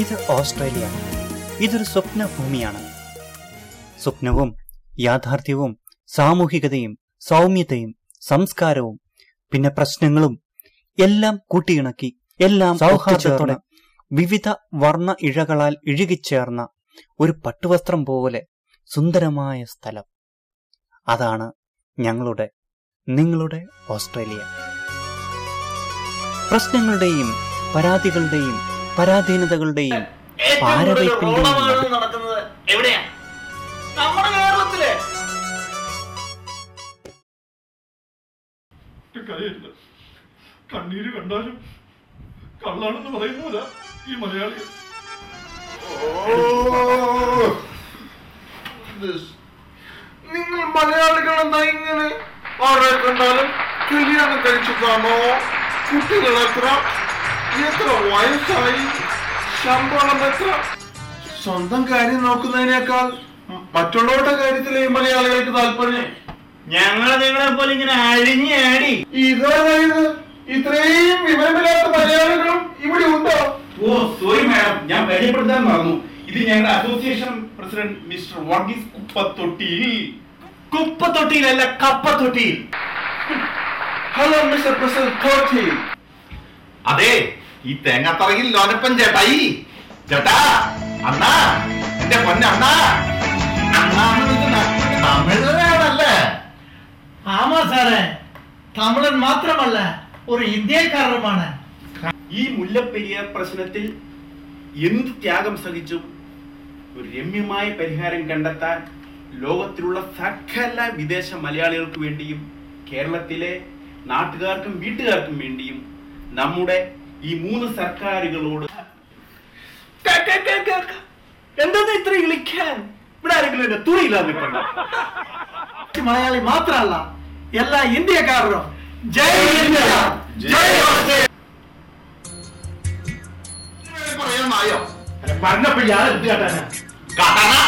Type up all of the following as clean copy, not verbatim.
ഇത് ഓസ്ട്രേലിയ. ഇതൊരു സ്വപ്ന ഭൂമിയാണ്. സ്വപ്നവും യാഥാർത്ഥ്യവും സാമൂഹികതയും സൗമ്യതയും സംസ്കാരവും പിന്നെ പ്രശ്നങ്ങളും എല്ലാം കൂട്ടിയിണക്കി, എല്ലാം സൗഹാർദ്ദത്തോടെ വിവിധ വർണ്ണ ഇഴകളാൽ ഇഴുകിച്ചേർന്ന ഒരു പട്ടുവസ്ത്രം പോലെ സുന്ദരമായ സ്ഥലം. അതാണ് നിങ്ങളുടെ ഓസ്ട്രേലിയ. പ്രശ്നങ്ങളുടെയും പരാതികളുടെയും പരാധീനതകളുടെയും പാരവയ്പിന്റെയും നടക്കുന്നത് എവിടെയാ? നമ്മുടെ കേരളത്തിലെ. കണ്ണീര് കണ്ടാലും കള്ളാണെന്ന് പറയുന്നവരാ ഈ മലയാളികൾ. നിങ്ങൾ മലയാളികൾ എന്താ ഇങ്ങനെ? ആരെ കണ്ടാലും കല്യാണം കഴിച്ചിട്ടാണോ? കുട്ടികൾ എത്ര വയസ്സായി? ശമ്പളം എത്ര? സ്വന്തം കാര്യം നോക്കുന്നതിനേക്കാൾ മറ്റുള്ളവരുടെ കാര്യത്തിലെ ഈ മലയാളികൾക്ക് താല്പര്യം. നിങ്ങളെ പോലെ ഇങ്ങനെ അഴിഞ്ഞാടി ഇത്രയും വിവരമില്ലാത്ത മലയാളികളും ഇവിടെ ഉണ്ടോ? ഓ സോറി മാഡം, ഞാൻ പരിചയപ്പെടുത്താൻ മറന്നു. ഇത് ഞങ്ങളുടെ അസോസിയേഷൻ പ്രസിഡന്റ് മിസ്റ്റർ വർഗീസ് കുപ്പത്തൊട്ടിയിൽ. കുപ്പത്തൊട്ടിയിലല്ല, കപ്പത്തൊട്ടിയിൽ. Hello mister president. അതെ, ഈ തേങ്ങാത്തറയിൽ ലോനപ്പൻ ചേട്ടായി. ചേട്ടാ, അണ്ണാ, എന്റെ പൊന്നണ്ണാ. തമിഴനാണല്ലേ? ആമാ സാറേ, തമിഴൻ മാത്രമല്ല, ഒരു ഇന്ത്യക്കാരനുമാണ്. ഈ മുല്ലപ്പെരിയാർ പ്രശ്നത്തിൽ എന്ത് ത്യാഗം സഹിച്ചും ഒരു രമ്യമായ പരിഹാരം കണ്ടെത്താൻ ലോകത്തിലുള്ള സകല വിദേശ മലയാളികൾക്ക് വേണ്ടിയും കേരളത്തിലെ നാട്ടുകാർക്കും വീട്ടുകാർക്കും വേണ്ടിയും നമ്മുടെ ഈ 3 സർക്കാരുകളോട് എന്താ ഇത്ര വിളിക്കാൻ? ഇവിടെ ആരെങ്കിലും എന്റെ തുണിയില്ലാതെ മലയാളി മാത്രമല്ല, എല്ലാ ഇന്ത്യക്കാരും ജയ് ഇന്ത്യ, ജയ് ഓസ്ട്രേലിയ. പറയാനായോ? പറഞ്ഞപ്പോ ഞാൻ എന്ത് കാട്ടാനാ?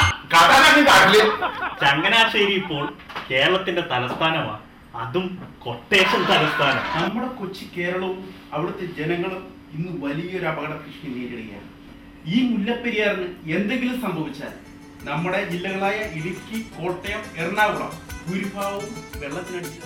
ചങ്ങനാശ്ശേരി ഇപ്പോൾ കേരളത്തിന്റെ തലസ്ഥാനമാണ്, അതും കൊട്ടേഷൻ തലസ്ഥാനം. നമ്മുടെ കൊച്ചി കേരളവും അവിടുത്തെ ജനങ്ങളും ഇന്ന് വലിയൊരു അപകട ഭീഷണി നേരിടുകയാണ്. ഈ മുല്ലപ്പെരിയാറിന് എന്തെങ്കിലും സംഭവിച്ചാൽ നമ്മുടെ ജില്ലകളായ ഇടുക്കി, കോട്ടയം, എറണാകുളം ഭൂരിഭാഗവും വെള്ളത്തിനടിച്ച്